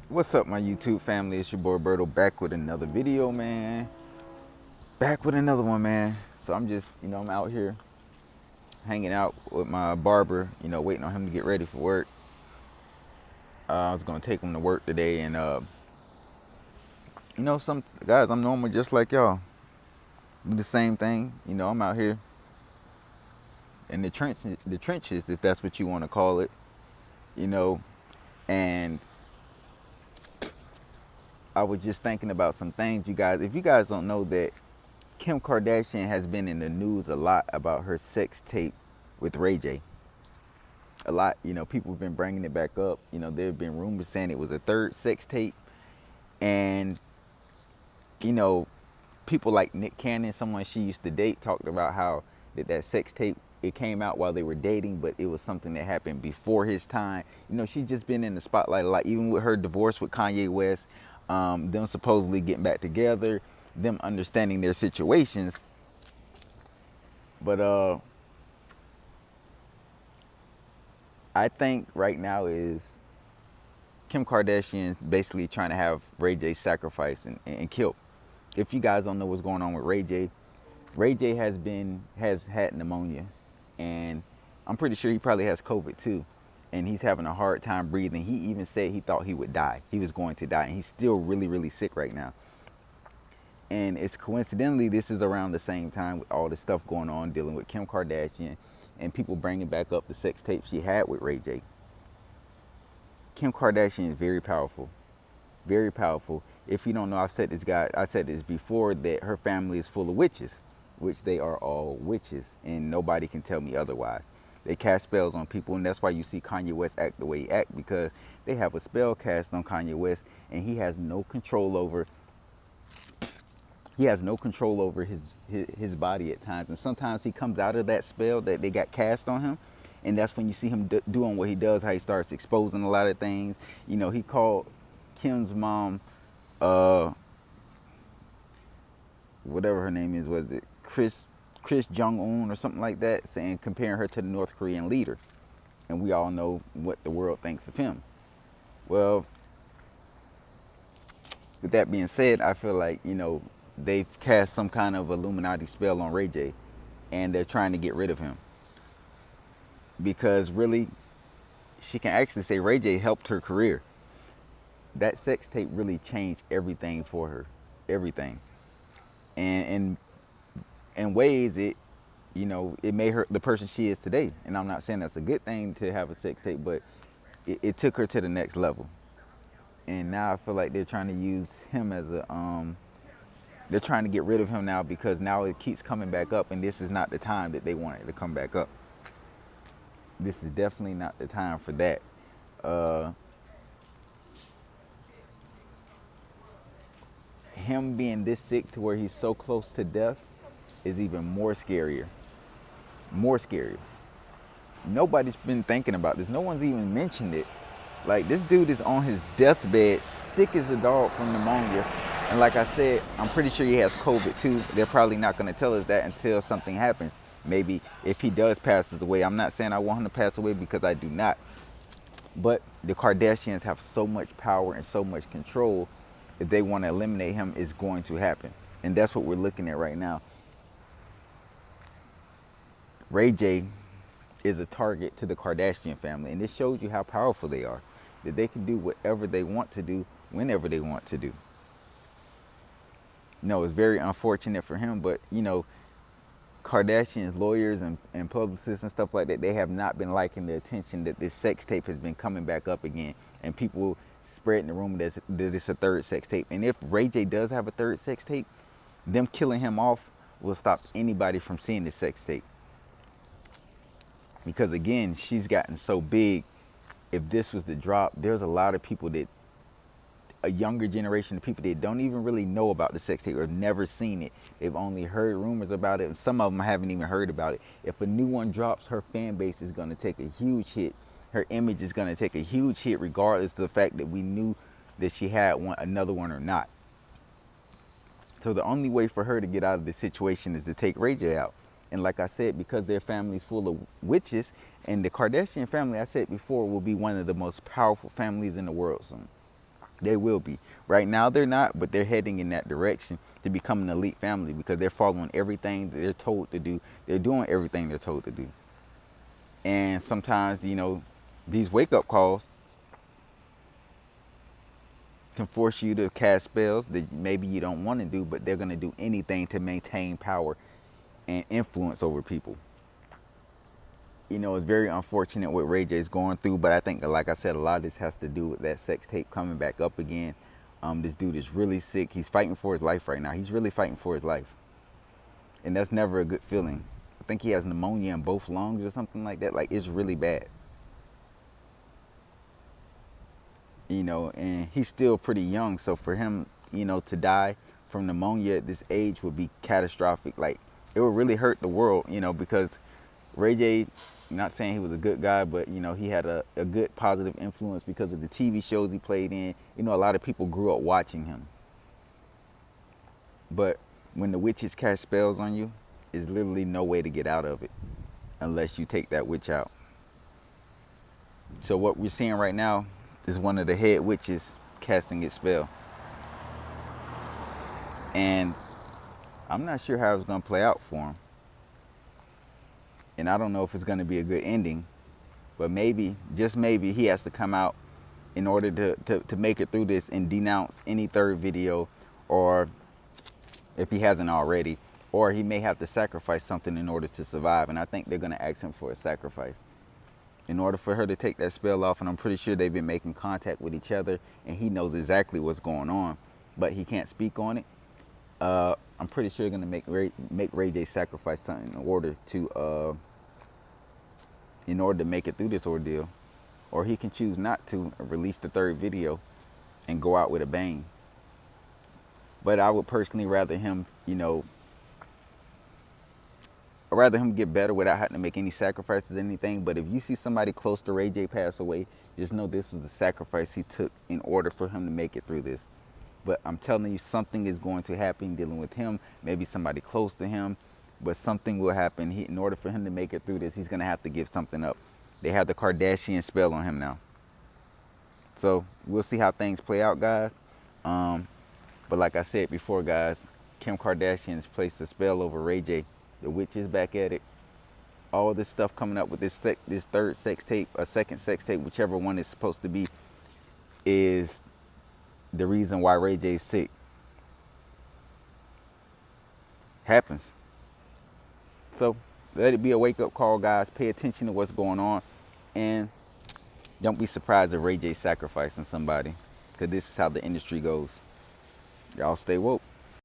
What's up, my YouTube family? It's your boy Berto back with another video, man. Back with another one, man. So I'm just, I'm out here hanging out with my barber, waiting on him to get ready for work. I was gonna take him to work today, and some guys, I'm normal just like y'all. Do the same thing. I'm out here in the trenches, if that's what you want to call it. You know, and I was just thinking about some things, you guys. If you guys don't know that Kim Kardashian has been in the news a lot about her sex tape with Ray J. A lot, people have been bringing it back up. There have been rumors saying it was a third sex tape. And, you know, people like Nick Cannon, someone she used to date, talked about how that sex tape, it came out while they were dating, but it was something that happened before his time. She's just been in the spotlight a lot, even with her divorce with Kanye West, them supposedly getting back together, them understanding their situations. But I think right now is Kim Kardashian basically trying to have Ray J sacrificed and killed. If you guys don't know what's going on with Ray J has had pneumonia, and I'm pretty sure he probably has COVID too, and he's having a hard time breathing. He even said he thought he would die. He was going to die, and he's still really, really sick right now. And it's coincidentally, this is around the same time with all the stuff going on dealing with Kim Kardashian and people bringing back up the sex tape she had with Ray J. Kim Kardashian is very powerful, very powerful. If you don't know, I said this before, that her family is full of witches, which they are all witches, and nobody can tell me otherwise. They cast spells on people, and that's why you see Kanye West act the way he act, because they have a spell cast on Kanye West, and he has no control over his body at times. And sometimes he comes out of that spell that they got cast on him, and that's when you see him doing what he does, how he starts exposing a lot of things. He called Kim's mom, whatever her name is, was it Chris Jong-un or something like that, saying, comparing her to the North Korean leader. And we all know what the world thinks of him. Well, with that being said, I feel like, they've cast some kind of Illuminati spell on Ray J, and they're trying to get rid of him. Because really, she can actually say Ray J helped her career. That sex tape really changed everything for her. Everything. And in ways, it made her the person she is today. And I'm not saying that's a good thing to have a sex tape, but it took her to the next level. And now I feel like they're trying to use him as they're trying to get rid of him now, because now it keeps coming back up, and this is not the time that they want it to come back up. This is definitely not the time for that. Him being this sick to where he's so close to death is even more scarier. More scarier. Nobody's been thinking about this. No one's even mentioned it. Like, this dude is on his deathbed, sick as a dog from pneumonia. And like I said, I'm pretty sure he has COVID too. They're probably not going to tell us that until something happens. Maybe if he does pass away. I'm not saying I want him to pass away, because I do not. But the Kardashians have so much power and so much control. If they want to eliminate him, it's going to happen. And that's what we're looking at right now. Ray J is a target to the Kardashian family. And this shows you how powerful they are. That they can do whatever they want to do, whenever they want to do. No, it's very unfortunate for him, but Kardashian's lawyers and publicists and stuff like that, they have not been liking the attention that this sex tape has been coming back up again, and people spreading the rumor that it's a third sex tape. And if Ray J does have a third sex tape, them killing him off will stop anybody from seeing the sex tape. Because again, she's gotten so big. If this was the drop, there's a lot of people a younger generation of people that don't even really know about the sex tape or have never seen it. They've only heard rumors about it, and some of them haven't even heard about it. If a new one drops, her fan base is going to take a huge hit. Her image is going to take a huge hit, regardless of the fact that we knew that she had another one or not. So the only way for her to get out of this situation is to take Ray J out. And like I said, because their family's full of witches, and the Kardashian family, I said before, will be one of the most powerful families in the world soon. They will be. Right now they're not, but they're heading in that direction to become an elite family because they're following everything that they're told to do. They're doing everything they're told to do. And sometimes, these wake up calls can force you to cast spells that maybe you don't want to do, but they're going to do anything to maintain power and influence over people. It's very unfortunate what Ray J's going through, but I think, like I said, a lot of this has to do with that sex tape coming back up again. This dude is really sick. He's fighting for his life right now. He's really fighting for his life. And that's never a good feeling. I think he has pneumonia in both lungs or something like that. Like, it's really bad. And he's still pretty young. So for him, to die from pneumonia at this age would be catastrophic. Like, it would really hurt the world, because Ray J, not saying he was a good guy, but, he had a good positive influence because of the TV shows he played in. A lot of people grew up watching him. But when the witches cast spells on you, there's literally no way to get out of it unless you take that witch out. So what we're seeing right now is one of the head witches casting its spell. And I'm not sure how it's going to play out for him. And I don't know if it's going to be a good ending, but maybe, just maybe, he has to come out in order to make it through this and denounce any third video, or if he hasn't already, or he may have to sacrifice something in order to survive. And I think they're going to ask him for a sacrifice in order for her to take that spell off. And I'm pretty sure they've been making contact with each other and he knows exactly what's going on, but he can't speak on it. I'm pretty sure they're going to make Ray J sacrifice something in order to make it through this ordeal. Or he can choose not to release the third video and go out with a bang. But I would personally rather him, get better without having to make any sacrifices or anything. But if you see somebody close to Ray J pass away, just know this was the sacrifice he took in order for him to make it through this. But I'm telling you, something is going to happen dealing with him, maybe somebody close to him, but something will happen. In order for him to make it through this, he's going to have to give something up. They have the Kardashian spell on him now. So we'll see how things play out, guys. But like I said before, guys, Kim Kardashian has placed a spell over Ray J. The witch is back at it. All this stuff coming up with this third sex tape, a second sex tape, whichever one it's supposed to be, is the reason why Ray J's sick. Happens. So let it be a wake-up call, guys. Pay attention to what's going on. And don't be surprised if Ray J's sacrificing somebody, because this is how the industry goes. Y'all stay woke.